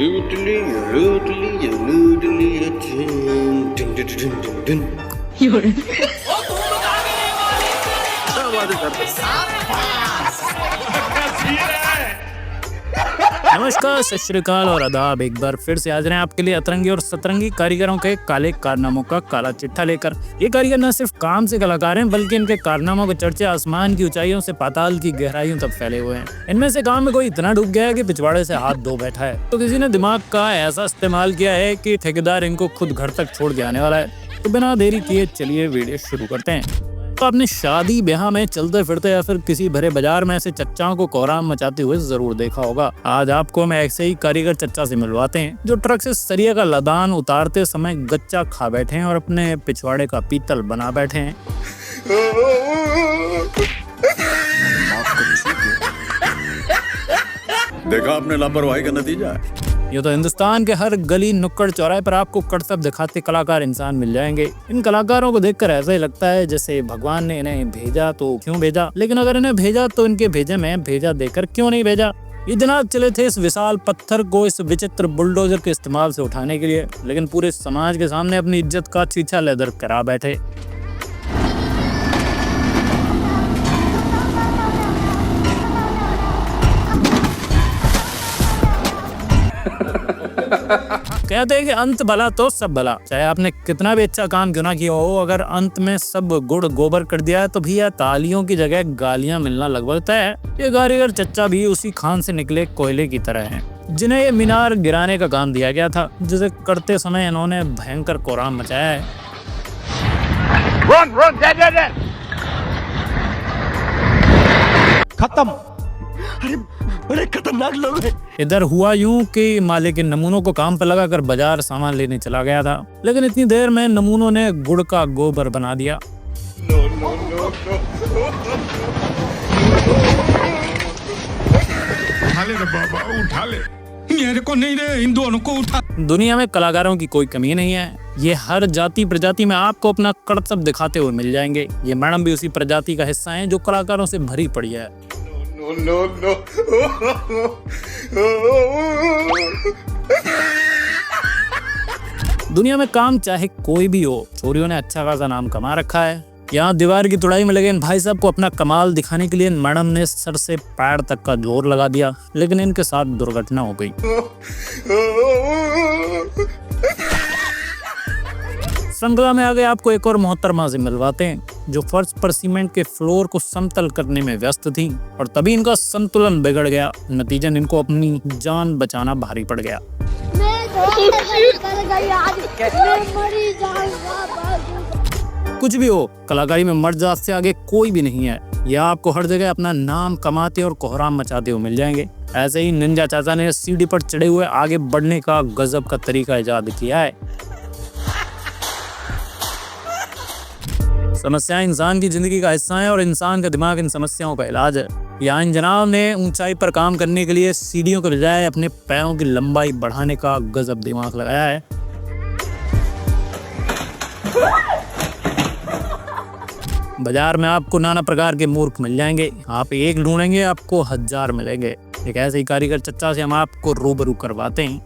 लूट लिया लूट लिया लूट लिया धुन, धुन, धुन, धुन, धुन, धुन। क्या बात है नमस्कार, सत श्री अकाल और आदाब। एक बार फिर से हाजिर हैं आपके लिए अतरंगी और सतरंगी कारीगरों के काले कारनामों का काला चिट्ठा लेकर। ये कारीगर न सिर्फ काम से कलाकार हैं बल्कि इनके कारनामों के चर्चे आसमान की ऊंचाइयों से पाताल की गहराइयों तक फैले हुए हैं। इनमें से काम में कोई इतना डूब गया है कि पिछवाड़े से हाथ धो बैठा है, तो किसी ने दिमाग का ऐसा इस्तेमाल किया है कि ठेकेदार इनको खुद घर तक छोड़ के आने वाला है। तो बिना देरी किए चलिए वीडियो शुरू करते हैं। तो आपने शादी ब्याह में चलते फिरते या फिर किसी भरे बाजार में ऐसे चच्चाओं को कोहराम मचाते हुए जरूर देखा होगा। आज आपको हम ऐसे ही कारीगर चच्चा से मिलवाते हैं जो ट्रक से सरिया का लदान उतारते समय गच्चा खा बैठे हैं और अपने पिछवाड़े का पीतल बना बैठे हैं। देखा आपने लापरवाही का नतीजा है। ये तो हिंदुस्तान के हर गली नुक्कड़ चौराहे पर आपको करतब दिखाते कलाकार इंसान मिल जाएंगे। इन कलाकारों को देखकर ऐसा ही लगता है जैसे भगवान ने इन्हें भेजा तो क्यों भेजा, लेकिन अगर इन्हें भेजा तो इनके भेजे में भेजा देकर क्यों नहीं भेजा। ये जनाब चले थे इस विशाल पत्थर को इस विचित्र बुलडोजर के इस्तेमाल से उठाने के लिए, लेकिन पूरे समाज के सामने अपनी इज्जत का छीछा लेदर करा बैठे। कहते हैं कि अंत भला तो सब भला। चाहे आपने कितना भी अच्छा काम क्यों ना किया हो, अगर अंत में सब गुड़ गोबर कर दिया है तो भैया तालियों की जगह गालियां मिलना लगभग तय है। ये कारीगर चच्चा भी उसी खान से निकले कोयले की तरह हैं, जिन्हें ये मीनार गिराने का काम दिया गया था, जिसे करते समय इन्होंने भयंकर कोहराम मचाया है। खत्म। अरे बड़े खतरनाक लोग हैं। इधर हुआ यूं कि मालिक इन नमूनों को काम पर लगाकर बाजार सामान लेने चला गया था, लेकिन इतनी देर में नमूनों ने गुड़ का गोबर बना दिया। उठा ले रे बाबा, उठा ले। मेरे को नहीं रे, इन दोनों को उठा। दुनिया में कलाकारों की कोई कमी नहीं है। ये हर जाति प्रजाति में आपको अपना करतब दिखाते हुए मिल जाएंगे। ये मैडम भी उसी प्रजाति का हिस्सा हैं जो कलाकारों से भरी पड़ी है। No, no. दुनिया में काम चाहे कोई भी हो, चोरियों ने अच्छा खासा नाम कमा रखा है। यहाँ दीवार की तुड़ाई में लगे इन भाई साहब को अपना कमाल दिखाने के लिए मैडम ने सर से पैर तक का जोर लगा दिया, लेकिन इनके साथ दुर्घटना हो गई। श्रृंखला में आगे आपको एक और मोहतरमा से मिलवाते हैं जो फर्श पर सीमेंट के फ्लोर को समतल करने में व्यस्त थी और तभी इनका संतुलन बिगड़ गया। नतीजन इनको अपनी जान बचाना भारी पड़ गया। कुछ भी हो, कलाकारी में मर्द जात से आगे कोई भी नहीं है। यह आपको हर जगह अपना नाम कमाते और कोहराम मचाते हुए मिल जाएंगे। ऐसे ही निंजा चाचा ने सीढ़ी पर चढ़े हुए आगे बढ़ने का गजब का तरीका इजाद किया है। समस्याएं इंसान की जिंदगी का हिस्सा है और इंसान का दिमाग इन समस्याओं का इलाज है। यहाँ इन जनाब ने ऊंचाई पर काम करने के लिए सीढ़ियों के बजाय अपने पैरों की लंबाई बढ़ाने का गजब दिमाग लगाया है। बाजार में आपको नाना प्रकार के मूर्ख मिल जाएंगे। आप एक ढूंढेंगे आपको 1000 मिलेंगे। एक ऐसे ही कारीगर चच्चा से हम आपको रूबरू करवाते हैं।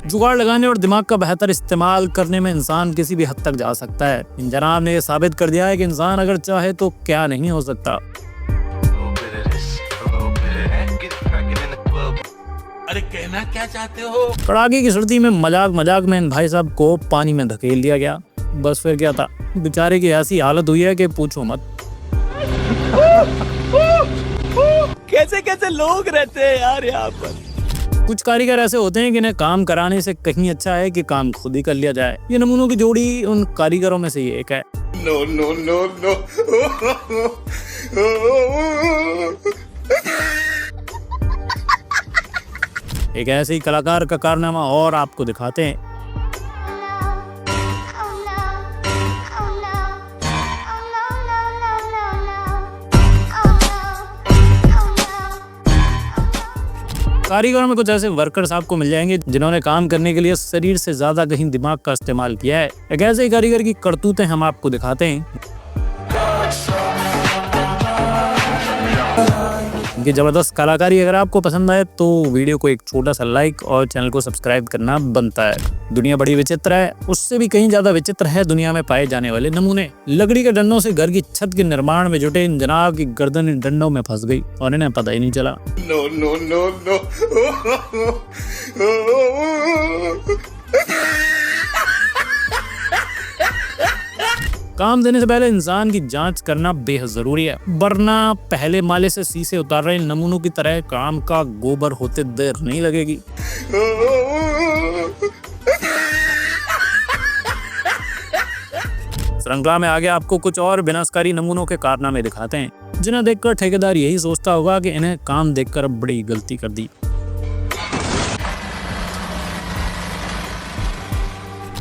जुगाड़ लगाने और दिमाग का बेहतर इस्तेमाल करने में इंसान किसी भी हद तक जा सकता है। इन जनाब ने ये साबित कर दिया है कि इंसान अगर चाहे तो क्या नहीं हो सकता। अरे कहना क्या चाहते हो? कड़ाके की सर्दी में मजाक मजाक में इन भाई साहब को पानी में धकेल दिया गया। बस फिर क्या था, बेचारे की ऐसी हालत हुई है कि पूछो मत। कैसे कैसे लोग रहते हैं यार यहाँ पर। कुछ कारीगर ऐसे होते हैं कि इन्हें काम कराने से कहीं अच्छा है कि काम खुद ही कर लिया जाए। ये नमूनों की जोड़ी उन कारीगरों में से ही एक है। No, no, no, no. एक ऐसे ही कलाकार का कारनामा और आपको दिखाते हैं। कारीगरों में कुछ ऐसे वर्कर्स आपको मिल जाएंगे जिन्होंने काम करने के लिए शरीर से ज्यादा कहीं दिमाग का इस्तेमाल किया है। एक ऐसे ही कारीगर की करतूतें हम आपको दिखाते हैं। इनकी जबरदस्त कलाकारी अगर आपको पसंद आए तो वीडियो को एक छोटा सा लाइक और चैनल को सब्सक्राइब करना बनता है। दुनिया बड़ी विचित्र है, उससे भी कहीं ज्यादा विचित्र है दुनिया में पाए जाने वाले नमूने। लकड़ी के डंडों से घर की छत के निर्माण में जुटे इन जनाब की गर्दन इन डंडों में फंस गई और इन्हें पता ही नहीं चला। No, no, no, no. काम देने से पहले इंसान की जांच करना बेहद जरूरी है, वरना पहले माले से शीशे उतार रहे नमूनों की तरह काम का गोबर होते देर नहीं लगेगी। श्रृंखला में आगे आपको कुछ और विनाशकारी नमूनों के कारनामे दिखाते हैं, जिन्हें देखकर ठेकेदार यही सोचता होगा कि इन्हें काम देखकर बड़ी गलती कर दी।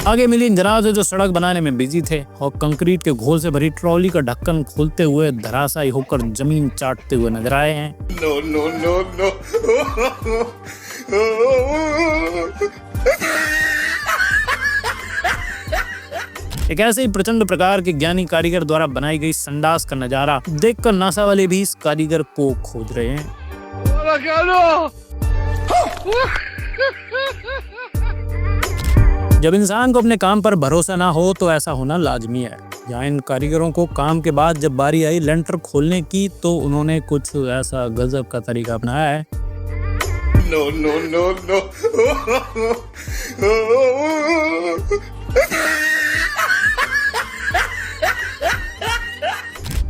आगे मिली जनाब से जो सड़क बनाने में बिजी थे और कंक्रीट के घोल से भरी ट्रॉली का ढक्कन खोलते हुए धराशायी होकर जमीन चाटते हुए नजर आए हैं। No, no, no, no. एक ऐसे ही प्रचंड प्रकार के ज्ञानी कारीगर द्वारा बनाई गई संडास का नजारा देखकर नासा वाले भी इस कारीगर को खोज रहे हैं। जब इंसान को अपने काम पर भरोसा ना हो तो ऐसा होना लाजमी है। यहाँ इन कारीगरों को काम के बाद जब बारी आई लेंटर खोलने की तो उन्होंने कुछ ऐसा गजब का तरीका अपनाया है। No, no, no, no.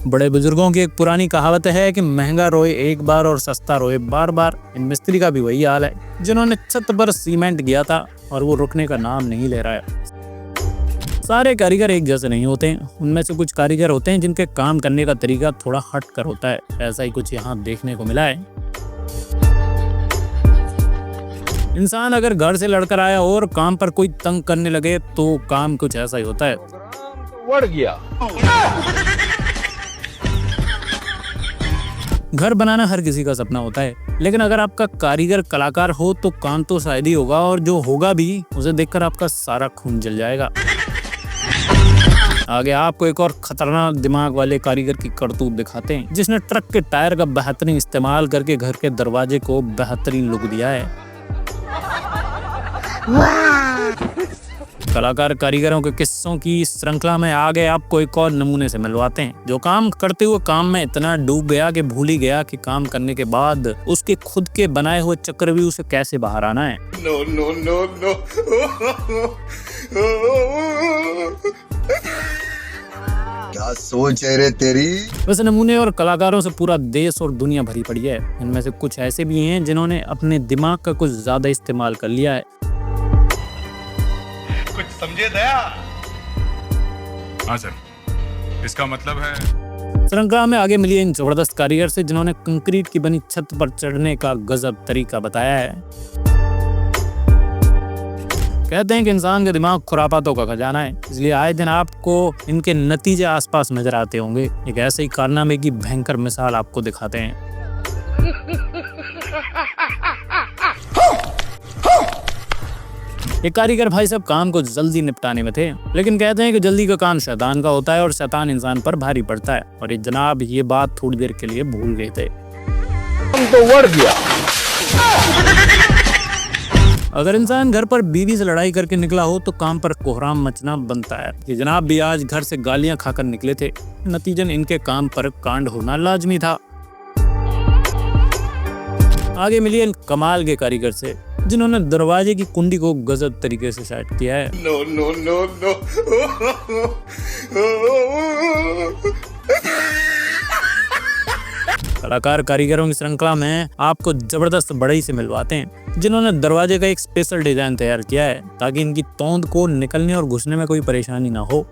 बड़े बुजुर्गों की एक पुरानी कहावत है कि महंगा रोए एक बार और सस्ता रोए बार बार। इन मिस्त्री का भी वही हाल है, जिन्होंने छत पर सीमेंट किया था और वो रुकने का नाम नहीं ले रहा है। सारे कारीगर एक जैसे नहीं होते, उनमें से कुछ कारीगर होते हैं जिनके काम करने का तरीका थोड़ा हट कर होता है। ऐसा ही कुछ यहाँ देखने को मिला है। इंसान अगर घर से लड़कर आया और काम पर कोई तंग करने लगे तो काम कुछ ऐसा ही होता है। बढ़ गया। घर बनाना हर किसी का सपना होता है, लेकिन अगर आपका कारीगर कलाकार हो तो काम तो शायद ही होगा, और जो होगा भी उसे देखकर आपका सारा खून जल जाएगा। आगे आपको एक और खतरनाक दिमाग वाले कारीगर की करतूत दिखाते हैं, जिसने ट्रक के टायर का बेहतरीन इस्तेमाल करके घर के दरवाजे को बेहतरीन लुक दिया है। कलाकार कारीगरों के किस्सों की श्रृंखला में आगे आपको एक और नमूने से मिलवाते हैं, जो काम करते हुए काम में इतना डूब गया कि भूल ही गया कि काम करने के बाद उसके खुद के बनाए हुए चक्रव्यूह से कैसे बाहर आना है। No, no, no, no. क्या सोच है रे तेरी? वैसे नमूने और कलाकारों से पूरा देश और दुनिया भरी पड़ी है। इनमें से कुछ ऐसे भी हैं जिन्होंने अपने दिमाग का कुछ ज्यादा इस्तेमाल कर लिया है। कुछ समझे दया? हाँ सर, इसका मतलब है। श्रृंखला में आगे मिली इन जबरदस्त कारीगर से जिन्होंने कंक्रीट की बनी छत पर चढ़ने का गजब तरीका बताया है। कहते हैं कि इंसान का दिमाग खुरापातों का खजाना है, इसलिए आए दिन आपको इनके नतीजे आसपास नजर आते होंगे। एक ऐसे ही कारनामे की भयंकर मिसाल आपको दिखाते हैं। एक कारीगर भाई साहब काम को जल्दी निपटाने में थे, लेकिन कहते हैं कि जल्दी का काम शैतान का होता है और शैतान इंसान पर भारी पड़ता है, और ये जनाब ये बात थोड़ी देर के लिए भूल गए थे। तो बढ़ गया। अगर इंसान घर पर बीवी से लड़ाई करके निकला हो तो काम पर कोहराम मचना बनता है। ये जनाब भी आज घर से गालियां खाकर निकले थे, नतीजन इनके काम पर कांड होना लाजमी था। आगे मिलिए कमाल के कारीगर से, जिन्होंने दरवाजे की कुंडी को गजब तरीके से सेट किया है। No, no, no, no. कलाकार कारीगरों की श्रृंखला में आपको जबरदस्त बढ़ई से मिलवाते हैं, जिन्होंने दरवाजे का एक स्पेशल डिजाइन तैयार किया है ताकि इनकी तोंद को निकलने और घुसने में कोई परेशानी ना हो।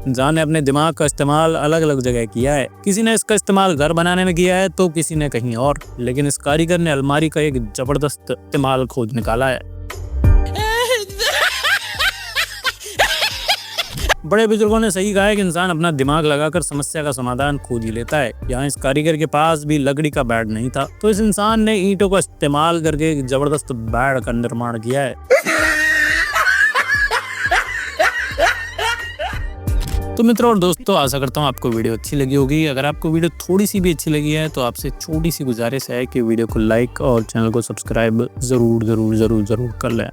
इंसान ने अपने दिमाग का इस्तेमाल अलग अलग जगह किया है। किसी ने इसका इस्तेमाल घर बनाने में किया है तो किसी ने कहीं और, लेकिन इस कारीगर ने अलमारी का एक जबरदस्त इस्तेमाल खोज निकाला है। बड़े बुजुर्गों ने सही कहा है कि इंसान अपना दिमाग लगाकर समस्या का समाधान खोज ही लेता है। यहाँ इस कारीगर के पास भी लकड़ी का बेड नहीं था, तो इस इंसान ने ईंटों का इस्तेमाल करके एक जबरदस्त बेड का निर्माण किया है। तो मित्रों और दोस्तों, आशा करता हूँ आपको वीडियो अच्छी लगी होगी। अगर आपको वीडियो थोड़ी सी भी अच्छी लगी है तो आपसे छोटी सी गुजारिश है कि वीडियो को लाइक और चैनल को सब्सक्राइब जरूर कर लें।